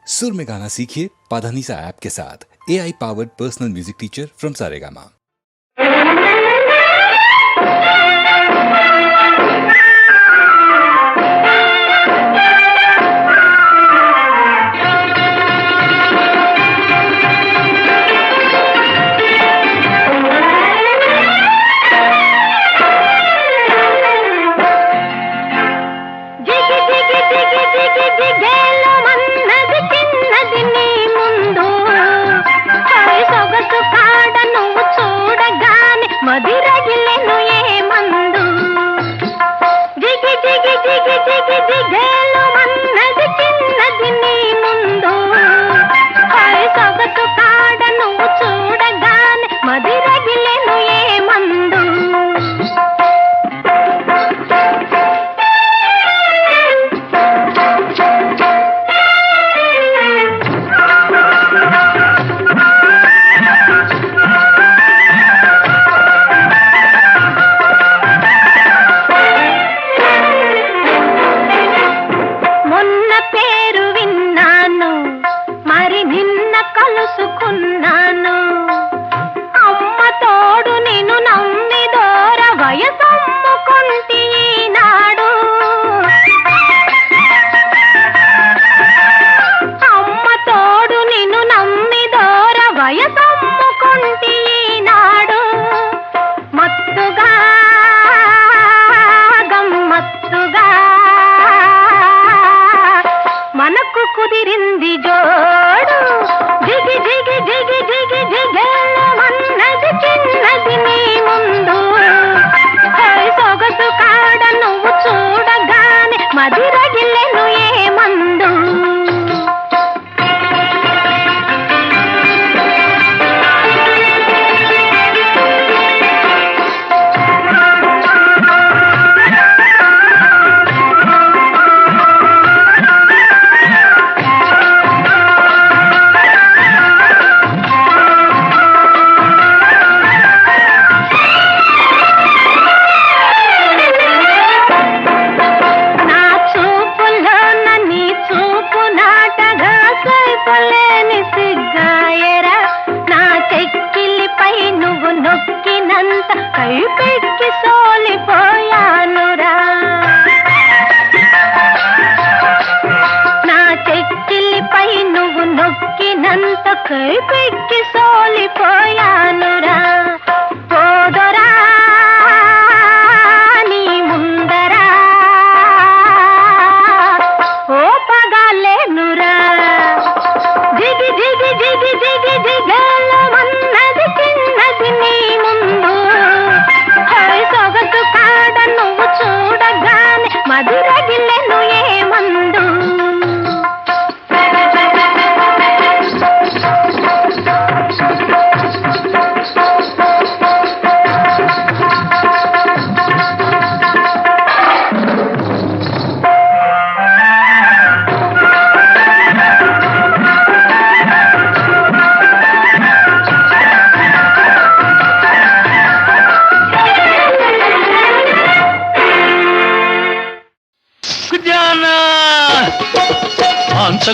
सुर में गाना सीखिए पाधानीसा ऐप के साथ। AI powered personal music teacher from Saregama.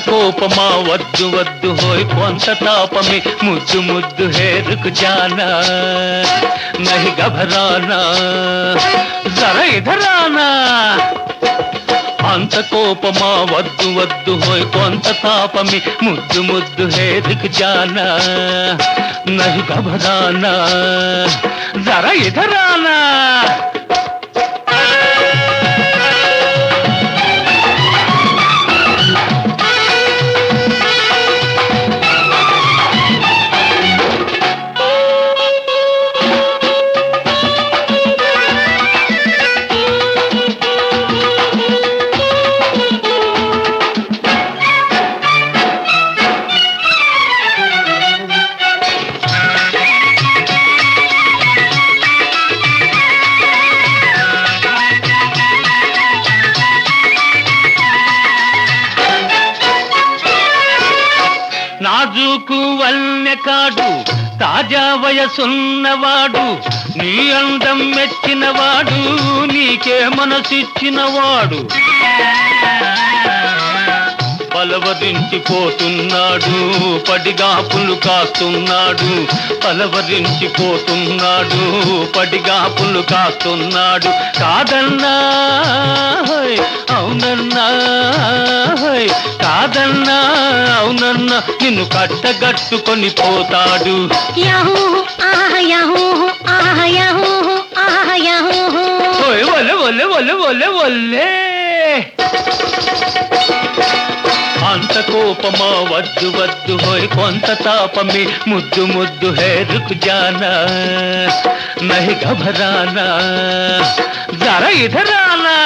కోపమా వద్దు వద్దు హోయ్ కొంత తాపమే ముద్దు ముద్దు హే రుక్ జానా నహి ఘబరానా జరా ఇధర్ ఆనా అంత కోపమా వద్దు వద్దు హోయ్ కొంత తాపమే ముద్దు ముద్దు హే రుక్ జానా నహి ఘబరానా జరా ఇధర్ ఆనా నాజూకు వల్నెకాడు తాజా వయసున్నవాడు నీ అందం మెచ్చినవాడు నీకే మనసిచ్చినవాడు పలవరించిపోతున్నాడు, పడిగాపులు కాస్తున్నాడు, పలవరించిపోతున్నాడు, పడిగాపులు కాస్తున్నాడు. కాదన్నా హోయ్ అవునన్నా, హోయ్ కాదన్నా అవునన్నా, నిన్ను కట్టగట్టుకొని పోతాడు. యాహూ ఆహ యాహూ ఆహ యాహూ ఆహ యాహూ. ఓయ్ ఒలే ఒలే ఒలే ఒలే ఒలే. అంత కోపమా వద్దు వద్దు హోయ్ కొంత తాపమే, ముద్దు ముద్దు హే రుక్ జానా నహి ఘబరానా, జరా ఇధర్ ఆనా.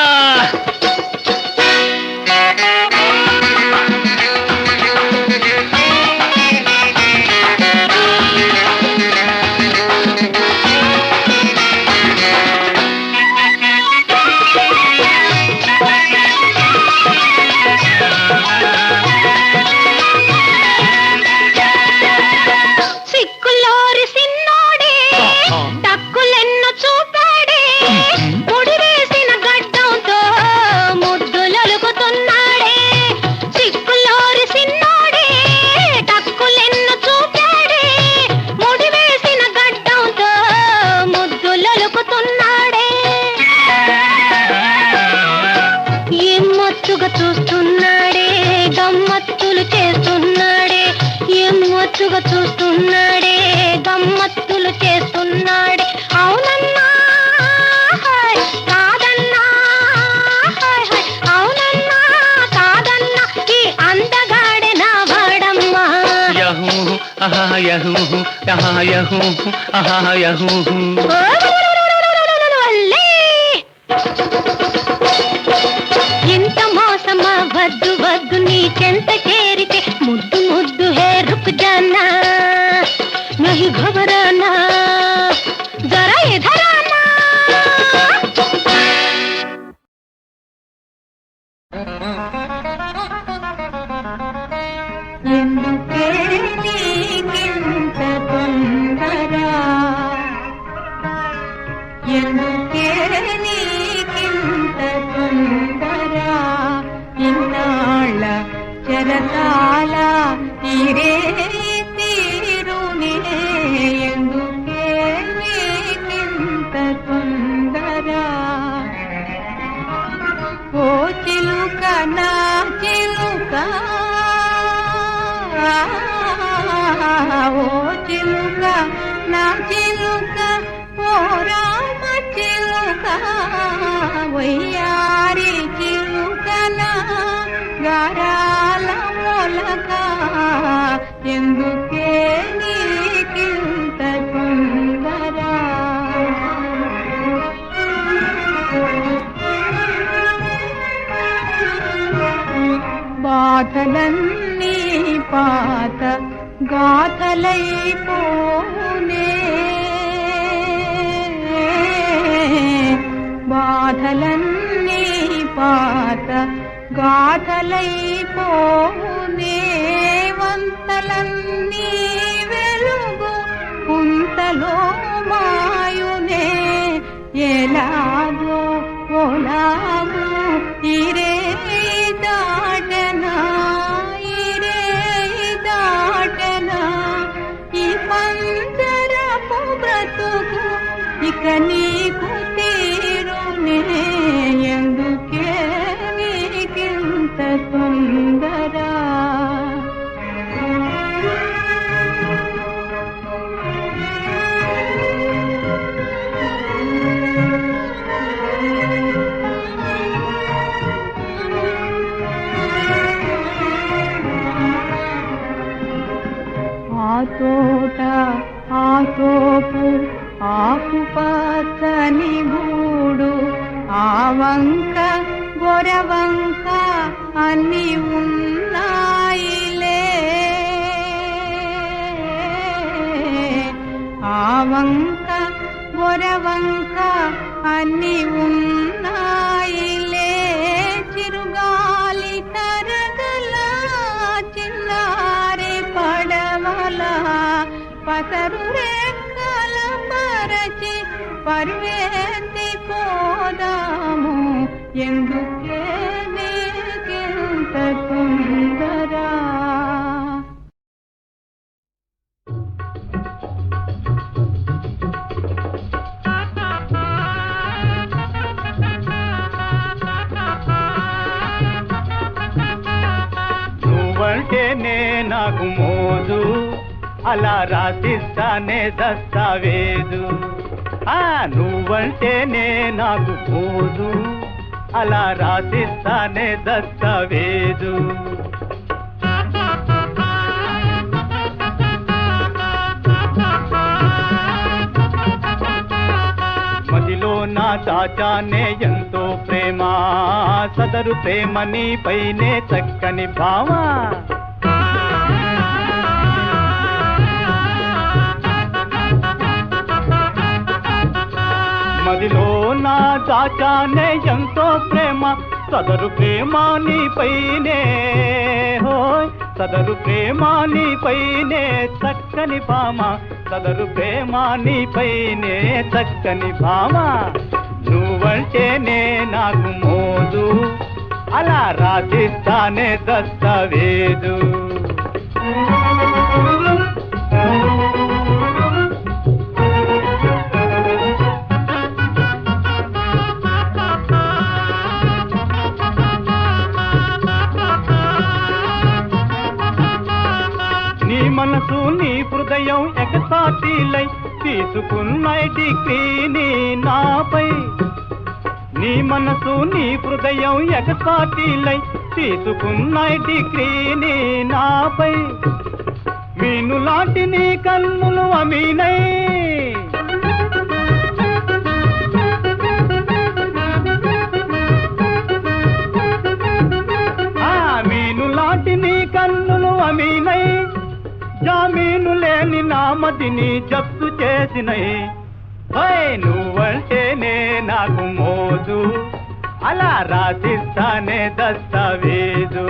సిక్కులోరి సిన్నోడే టక్కులెన్నో చూపాడే, ముడివేసిన గడ్డంతో ముద్దులొలుకుతున్నాడే. సిక్కులోరి సిన్నోడే టక్కులెన్నో చూపాడే, ముడివేసిన గడ్డంతో ముద్దులొలుకుతున్నాడే. ఎమ్మొత్తుగా చూస్తున్నాడే, గమ్మత్తులు చేస్తున్నాడే, ఎమ్మొత్తుగా చూస్తున్నాడే, గమ్మత్తులు చేస్తున్నాడే. అవునన్నా హాయ్ కాదన్నా, హాయ్ హాయ్ అవునన్నా కాదన్నా, ఈ అందగాడే నా వాడమ్మా. యహూ ఆహా యహూ ఆహా యహూ ఆహా యహూ. వల్లే. ఎంత మోసమా వద్దు వద్దు, నీ చెంత చేరితే ముద్దు ముద్దు హే రుక్ జానా నహి ఘబరానా, జరా ఇధర్ ఆనా. ఎందుకే నీకింత తొందర, ఎందుకే నీకింత తొందర, ఇన్నాళ్ళ చెరతాల తీరే తీరునే, ఎందుకే నీకింత తొందర. ఓ చిలుక నా చిలుక, ఓ చిలుక నా చిలుక, ఓ రామ చిలుక, వయ్యారి చిలుకన గారాల మొలక, ఎందుకే నీకింత తొందర. బాధలన్నీ పాత గాథలైపోనే, బాధలన్నీ పాత గాథలైపోనే, వంతలన్నీ వెలుగు కుంతలో మాయునే, ఎలాగో ఓలాగో ఇరే దాటనా, ఇరే దాటనా, ఈ పంజరపు బ్రతుకు ఇక నీకు తీరునే, ఎందుకే నీకింత తొందర. ఆ తోట ఆ తోపు ఆకుపచ్చని గూడు, ఆ వంక గొరవంక అన్ని ఉన్నాయిలే, ఆ వంక గొరవంక అన్ని ఉన్నాయిలే, చిరుగాలి తరగల చిన్నారి పడవల పసరు రెక్కల పరచి పర్వేంది పోదాము, ఎందుకే నీకింత తొందర. నువ్వంటేనే నాకు మోజు అలా రాసిస్తానే దస్తావేజు నువ్వంటేనే నాకు మోజు అలా రాసిస్తానే దస్తావేజు మదిలో నా చాచానే ఎంతో ప్రేమ సదరు ప్రేమ నీపైనే చక్కని భావ మదిలో నా చాచానే ఎంతో ప్రేమ సదరు ప్రేమ నీపైనే హోయ్ సదరు ప్రేమ నీపైనే చక్కని భామ సదరు ప్రేమ నీపైనే చక్కని భామ నువ్వంటేనే నాకు మోజు అలా రాసిస్తానే దస్తావేజు నీ మనసు నీ హృదయం ఎకసాటిలై తీసుకున్న డిగ్రీని నాపై నీ మనసు నీ హృదయం ఎకసాటిలై తీసుకున్న డిగ్రీని నాపై మీను లాంటి నీ కన్నులు అమీనై మీను లాంటి నీ కన్నులు అమీనై జామీను లేని నామదిని జప్తు చేసినై నువ్వంటేనే నాకు మోజు అలా రాసిస్తానే దస్తావేజు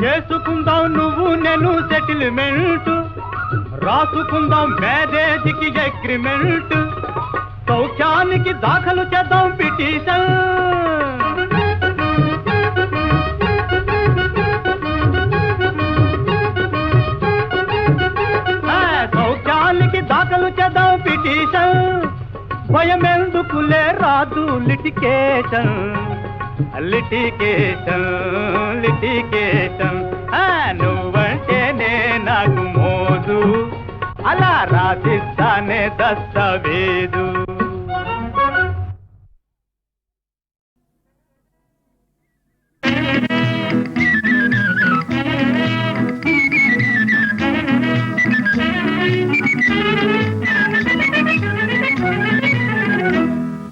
చేసుకుందాం నువ్వు నేను సెటిల్మెంట్ రాసుకుందాం మ్యారేజ్కి అగ్రిమెంట్ సౌఖ్యానికి దాఖలు చేద్దాం పిటిషన్ సౌఖ్యానికి దాఖలు చేద్దాం పిటిషన్ భయమెందుకులే రాదు లిటికేషన్ లిటికేషన్ లిటికేషన్ నువ్వంటేనే నాకు మోజు అలా రాసిస్తానే దస్తావేజు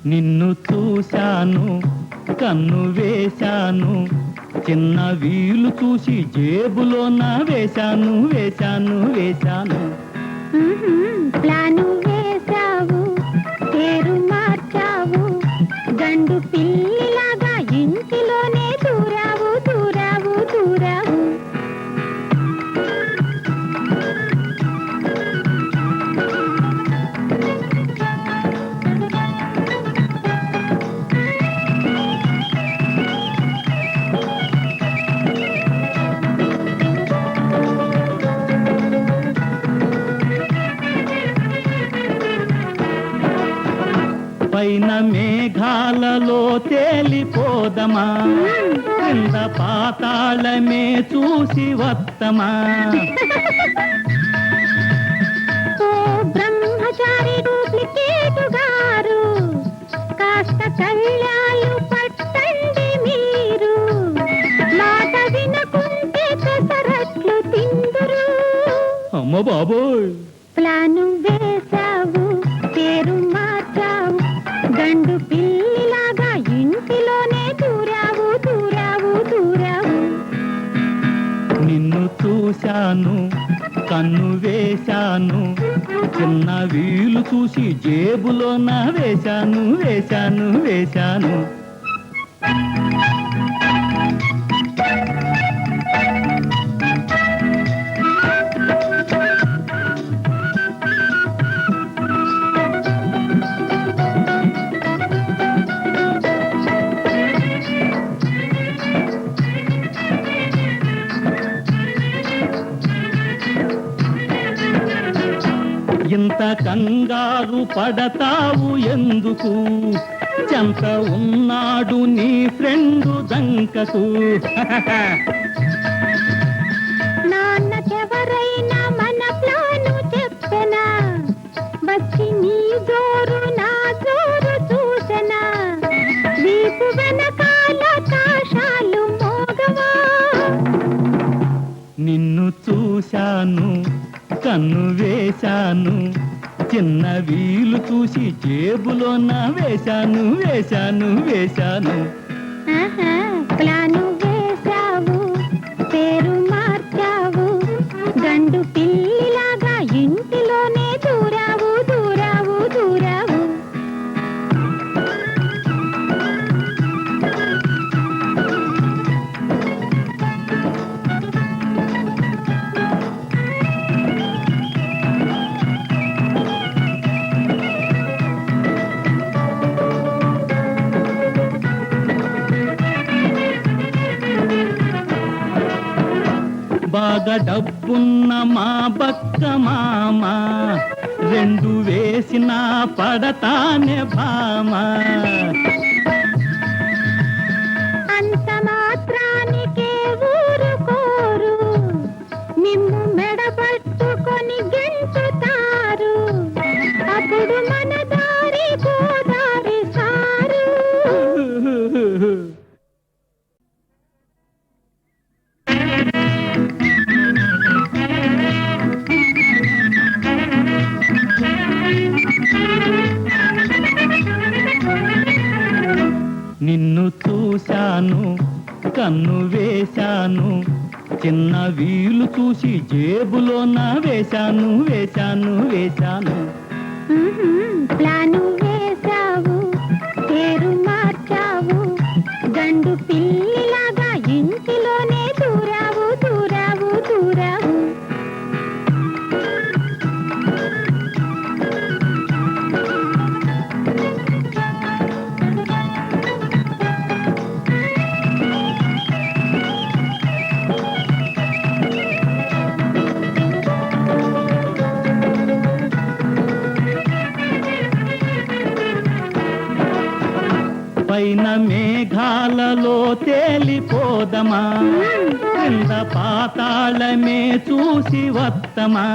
నిన్ను చూశాను కన్ను వేశాను చిన్న వీలు చూసి జేబులోన వేశాను వేశాను వేశాను ప్లాను వేశావు పేరు మార్చావు గండు పిల్లిలాగా ఇంటిలోనే దూరావు దూరావు దూరావు పైన మేఘాలలో తేలిపోదమా కింద పాతాళమే చూసి వత్తమా ఓ బ్రహ్మచారి డూప్లికేట్ గారు కాస్త కళ్ళాలు పట్టండి మీరు మాట వినకుంటే పెసరట్లు తిందురు అమ్మ బాబోయ్ ప్లాను వేశావు పేరు మార్చావు గండు పిల్లిలాగా ఇంటిలోనే దూరావు దూరావు దూరావు నిన్ను చూశాను కన్ను వేశాను చిన్న వీలు చూసి జేబులోన వేశాను వేశాను వేశాను ఇంత ఇంత కంగారు పడతావు ఎందుకు చెంత ఉన్నాడు నీ ఫ్రెండు దంకకు నాన్నకెవరైనా మన ప్లాను చెప్పనా వచ్చి నీ జోరు నా జోరు చూసనా వీపు వెనకాల తాషాలు మోగవా నిన్ను చూశాను కన్ను వేశాను చిన్న వీలు చూసి జేబులోన వేశాను వేశాను వేశాను ఆహా, ప్లాను వేశావు పేరు మార్చావు గండు పిల్లిలాగా ఇంటిలోనే దూరావు దూరావు దూరావు బాగా డబ్బున్న మా బక్క మామ రెండు వేసిన పడతానే భామ అంత మాత్రానికే ఊరుకోరు నిన్ను మెడబట్టుకొని గెంటుతారు అప్పుడు మన దారి గోదారి సారు నిన్ను చూశాను కన్ను వేశాను చిన్న వీలు చూసి జేబులోన వేశాను వేశాను వేశాను ప్లాను వేశావు పేరు మార్చావు గండు పిల్లిలాగా ఇంటిలోనే దూరావు దూరావు దూరావు పైన మేఘాలలో తేలిపోదమా కింద పాతాళమే చూసి వత్తమా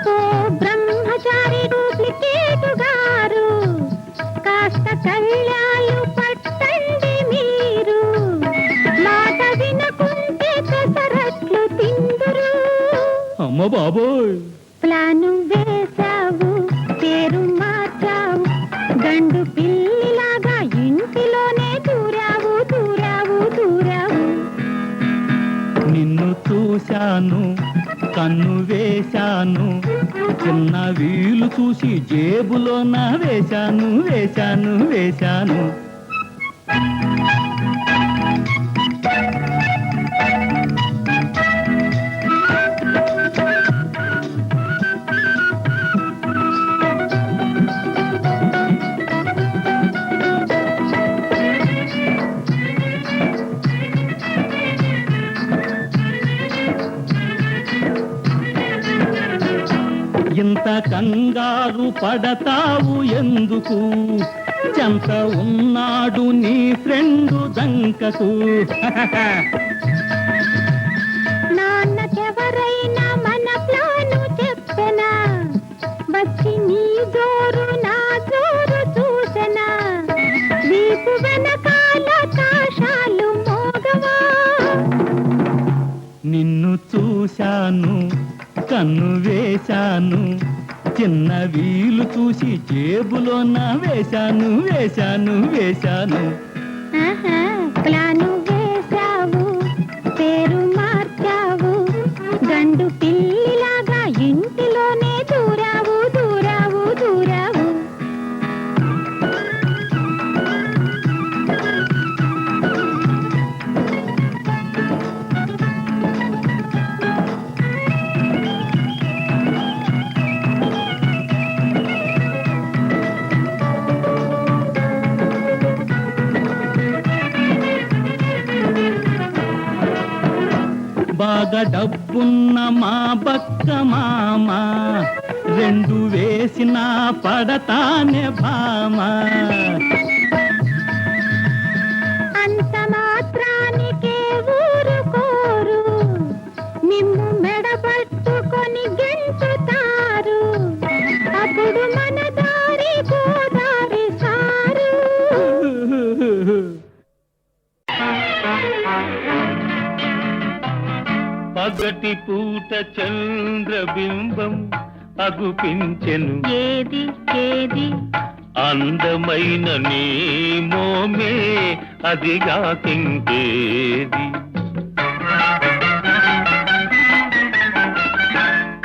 ఓ బ్రహ్మచారి డూప్లికేటు గారు కాస్త కళ్ళాలు పట్టండి మీరు మాట వినకుంటే పెసరట్లు తిందురు అమ్మ బాబోయ్ ప్లాను వేశావు పేరు మార్చావు గండు పిల్లిలాగా ఇంటిలోనే దూరావు దూరావు దూరావు నిన్ను చూశాను కన్ను వేశాను చిన్న వీలు చూసి జేబులోన వేశాను వేశాను వేశాను ఇంత కంగారు పడతావు ఎందుకు చెంత ఉన్నాడు నీ ఫ్రెండు దంకకు నాన్నకెవరైనా మన ప్లాను చెప్పనా వచ్చి నీ జోరు నా జోరు చూసనా వీపు వెనకాల తాషాలు మోగవా నిన్ను చూశాను కన్ను వేశాను చిన్న వీలు చూసి జేబులోన వేశాను వేశాను వేశాను ఆహా, ప్లాను వేశావు పేరు మార్చావు గండు పిల్లిలాగా ఇంటిలోనే దూరావు దూరావు దూరావు బాగా బాగా డబ్బున్న మా బక్క మామ, రెండు వేసిన పడతానే భామ. అంత మాత్రానికే ఊరుకోరు, నిన్ను మెడబట్టుకొని గెంటుతారు, అప్పుడు మన దారి గోదారి సారు. పగటి పూట చంద్రబింబం అగుపించెను, ఏది ఏది అందమైన నీ మోమే అదిగా కింకేది.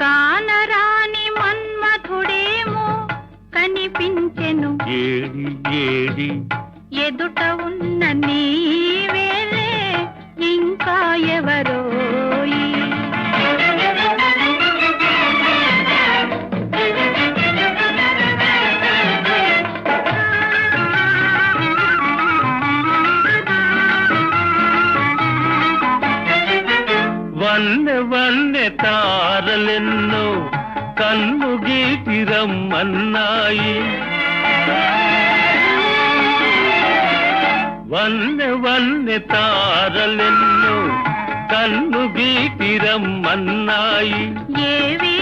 కానరాని మన్మధుడేమో కనిపించెను, ఏడి ఏడి ఎదుట ఉన్న నీవేలే ఇంకా ఎవరోయి. వన్నె వన్నె తారలెన్నో కన్ను గీటి రమ్మన్నాయి, వన్నె వన్నె తారలెన్నో కన్ను గీటి రమ్మన్నాయి. ఏవి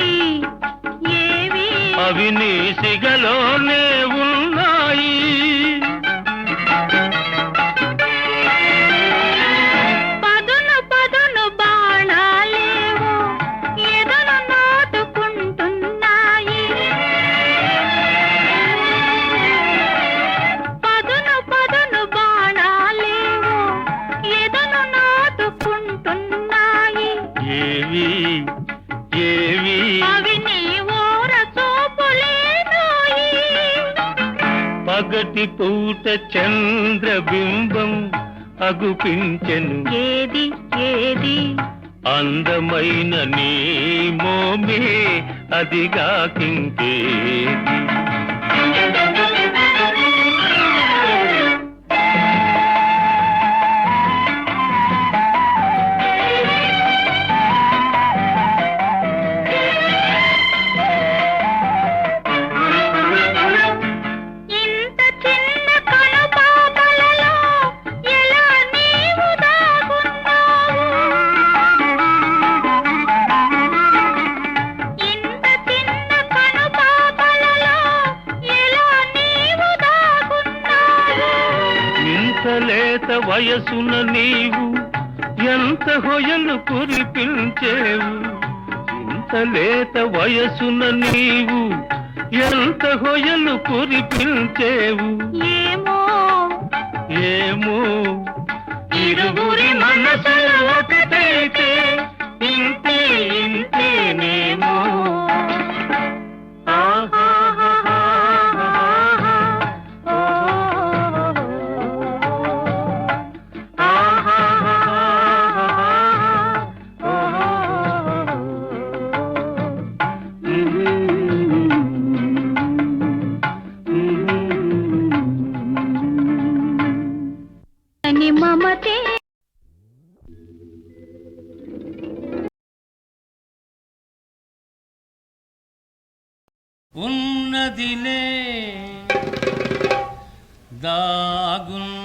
ఏవి అవి నీ సిగలోనే ఉన్నాయి. పదును పదును బాణాలేవో ఎదను నాటుకుంటున్నాయి, పదును పదును బాణాలేవో ఎదను నాటుకుంటున్నాయి. ఏవి ఏవి అవి నీ ఓర చూపులేనోయి. పగటి పూట చంద్రబింబం అగుపించెను, ఏది ఏది అందమైన నీ మోమే అదిగా కింకేది. ఇంత చిన్న కనుపాపలలో ఎలా నీవు దాగున్నావు, ఇంత చిన్న కనుపాపలలో ఎలా నీవు దాగున్నావు. ఇంత లేత వయసున నీవు ఎంత హొయలు కురిపించేవు, ఇంత లేత వయసున నీవు ఎంత హొయలు కురిపించేవు. ఏమో ఏమో ఇరువురి మనసులు ఒకటైతే ఇంతే ఇంతేనేమో. అని మమతే ఉన్నదిలే దాగున్నదిలే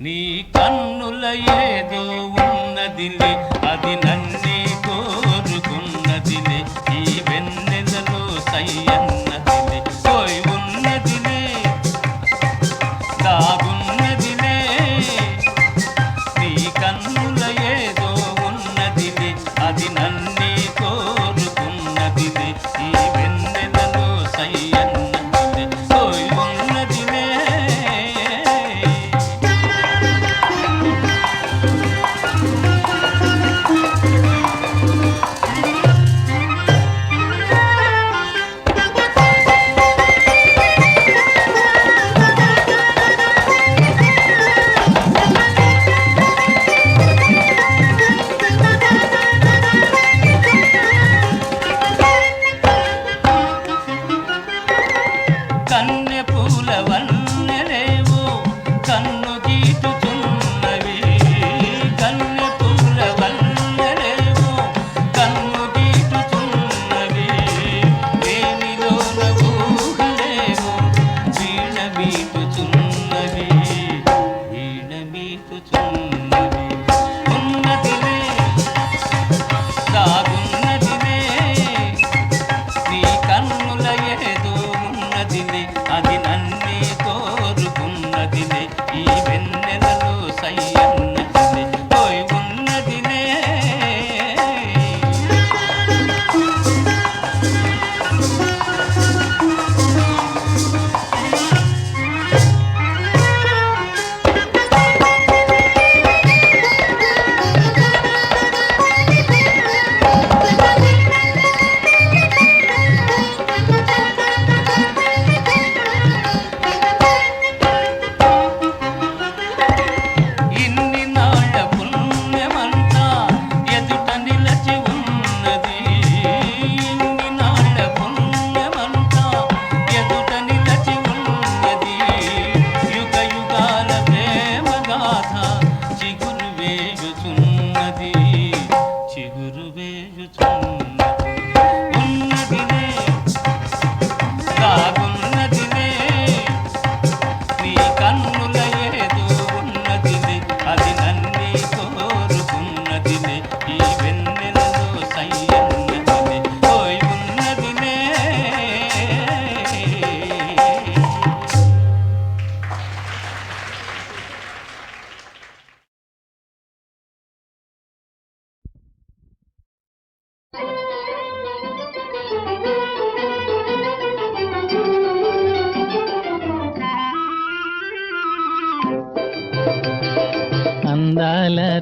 నీ కన్నుల ఏదో ఉన్నదిలే, అది నన్నే కోరుకున్నదిలే, ఈ వెన్నెలలో సయ్యన్నదిలే. ఓయ్ ఉన్నదిలే దాగున్నదిలే నీ కన్నుల ఏదో ఉన్నదిలే, అది నన్నే కోరుకున్నదిలే, ఈ వెన్నెలలో సయ్యన్నదిలే. ఓయ్ ఉన్నదిలే.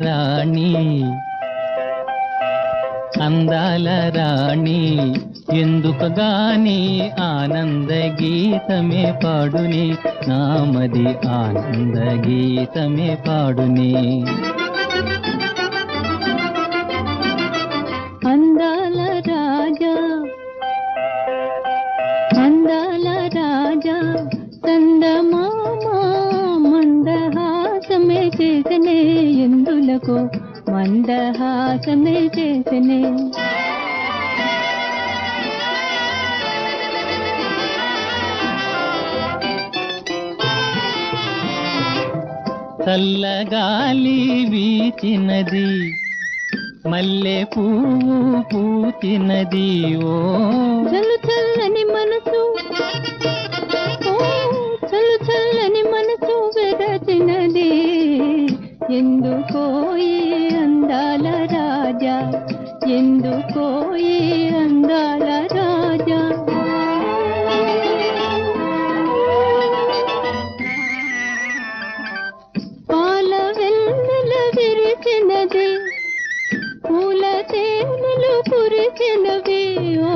రాణి అందాల రాణి ఎందుకు గాని ఆనంద గీతమే పాడుని నామది ఆనంద గీతమే పాడుని అందాల రాజా అందాల రాజా చందమామ మందహాసమే చేసనే ఎందులకు మందహాసమే చేసనే చల్లగాలి వీచినది మల్లె పువ్వు పూచినది ఓ చల్లు చల్లని మనసు ఓ చల్లు చల్లని మనసు వెరచినది ఎందుకో ఈ అందాల రాజా ఎందుకో ఈ అందాల రాజా పాల వెన్నెల విరిచినది పూల తేనెలు కురిచినవి ఓ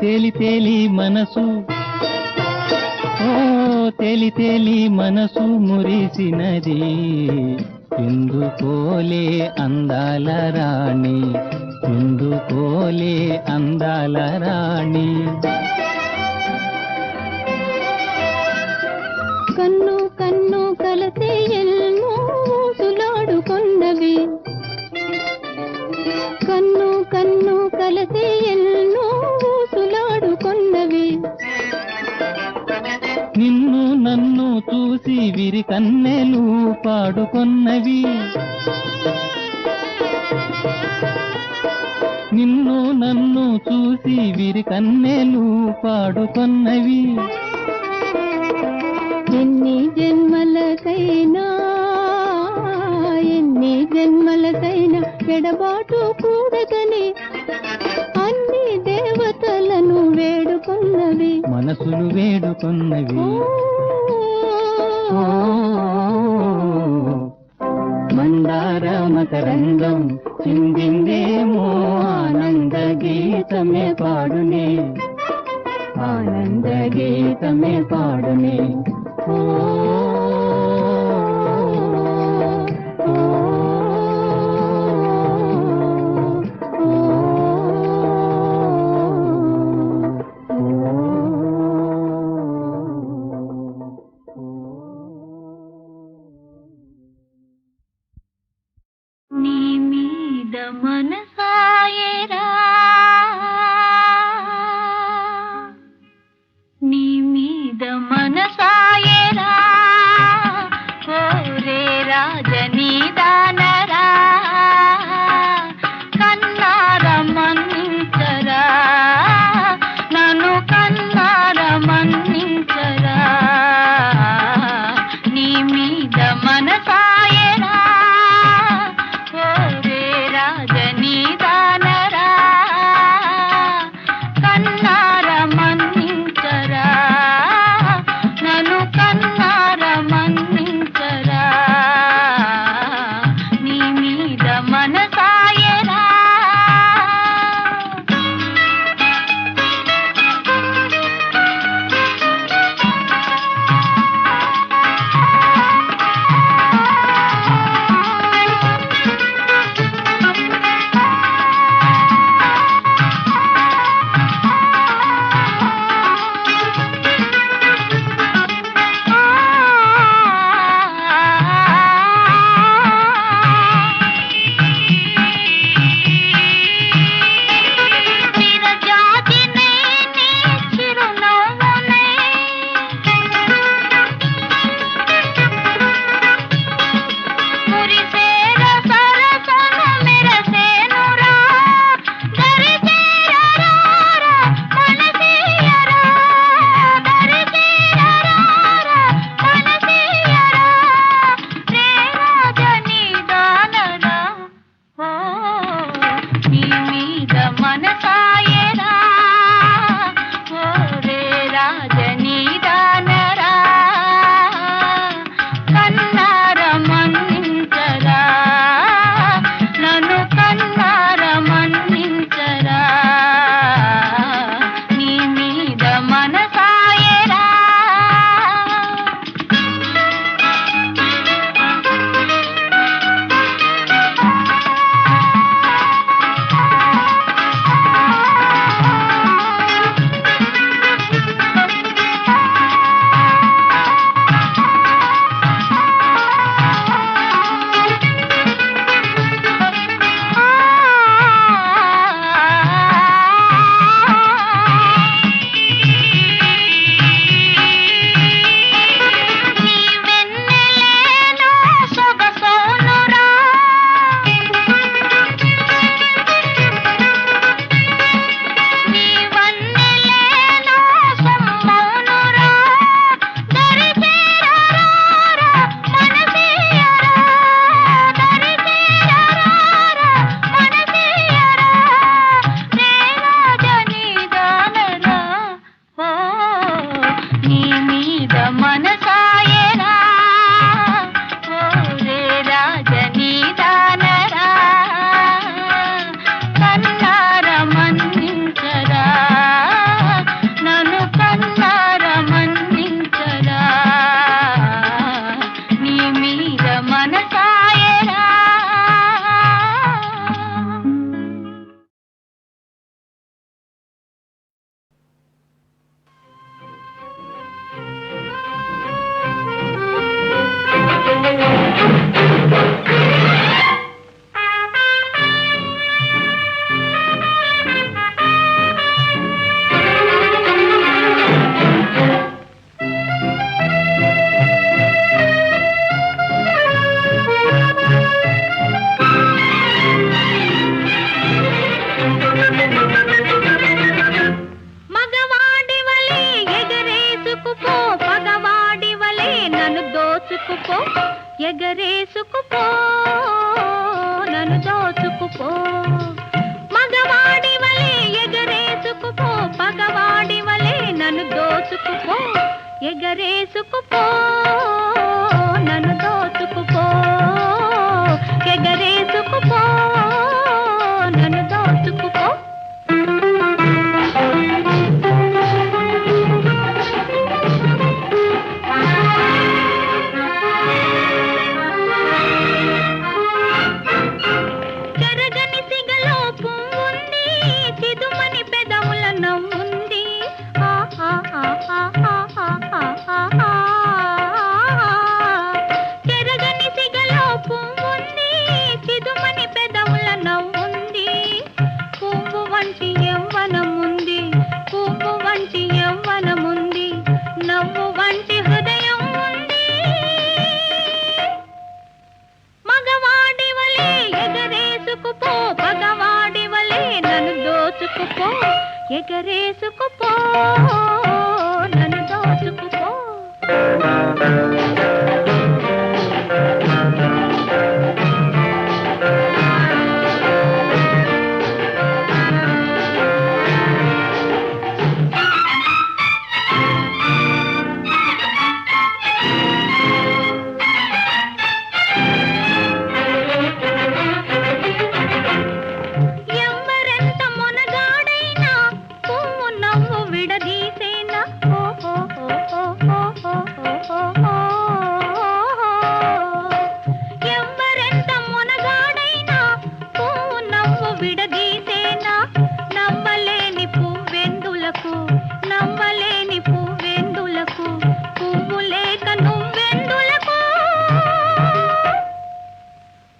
తేలి తేలి మనసు ఓ తేలి తేలి మనసు మురిసినది ఎందుకోలే అందాల రాణి ఎందుకోలే అందాల రాణి కన్ను కన్ను కలతే ఎన్నో సులాడుకొన్నవి కన్ను కన్ను కలతే ఎన్నో సులాడుకొన్నవి నిన్ను నన్ను చూసి విరి కన్నెలు పాడుకొన్నవి నిన్ను నన్ను చూసి విరి కన్నెలు పాడుకొన్నవి ఎన్ని జన్మలకైనా ఎడబాటు కూడదని అన్ని దేవతలను వేడుకొన్నవి మనసులు వేడుకొన్నవి మందార మకరంగం చిందిందేమో ఆనంద గీతమే పాడునే ఆనంద గీతమే పాడునే ఓ నీ మీద మనసాయరా నీ మీద మనసాయరా ఓరే రాజనీ దానరా కన్నార మన్నించరా నన్ను కన్నార మన్నించరా నీ మీద మనసాయరా ఓరే రాజనీ దానరా కన్నార మన్నించరా నన్ను కన్నార మన్నించరా నీ మీద మనసాయరా పగవాడి వలె నన్ను దోచుకుపో ఎగరేసుకుపో నన్ను దోచుకుపో ఎగరేసుకుపో నన్ను దోచుకుపో చెరగని సిగలో పువ్వుంది చిదుమని పెదవుల నవ్వుంది చెరగని సిగలో పువ్వుంది చిదుమని పెదవుల నవ్వుంది పువ్వు వంటి యవ్వనముంది పువ్వు వంటి యవ్వనముంది నవ్వు వంటి హృదయం ఉంది మగవాడి వలె ఎగరేసుకుపో పగవాడి వలె నన్ను దోచుకుపో ఎగరేసుకుపో నన్ను దోచుకుపో ఎవ్వరెంత మొనగాడైనా పువ్వు నవ్వు విడదీసేనా ఎవ్వరెంత మొనగాడైనా పువ్వు నవ్వు విడదీసేనా నవ్వలేని పువ్వెందులకు నవ్వలేని పువ్వెందులకు పువ్వు లేక నువ్వెందులకు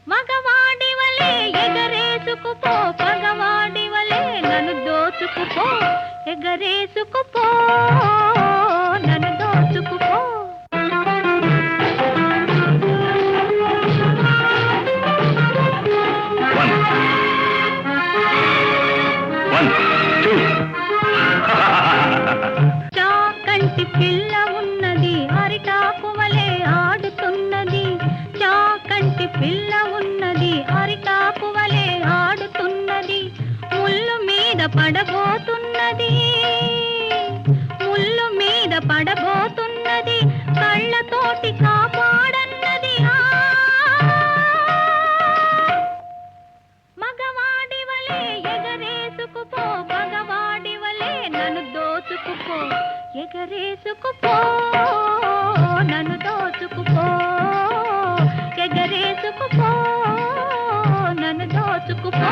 మగవాడి వలె ఎగరేసుకుపో పగవాడి వలె నన్ను దోచుకుపో ఎగరేసుకుపో నన్ను దోచుకుపో చాకంటి పిల్ల ఉన్నది అరిటాకు వలె ఆడుతున్నది చాకంటి పిల్ల ఉన్నది అరిటాకు వలె ఆడుతున్నది ముళ్ళు మీద పడబోతున్నది ముళ్ళు మీద పడబోతున్నది కళ్ళతోటి కాపాడన్నది మగవాడి వలె ఎగరేసుకుపో పగవాడి వలె నన్ను దోచుకుపో ఎగరేసుకుపో నన్ను దోచుకుపో ఎగరేసుకుపో నన్ను దోచుకుపో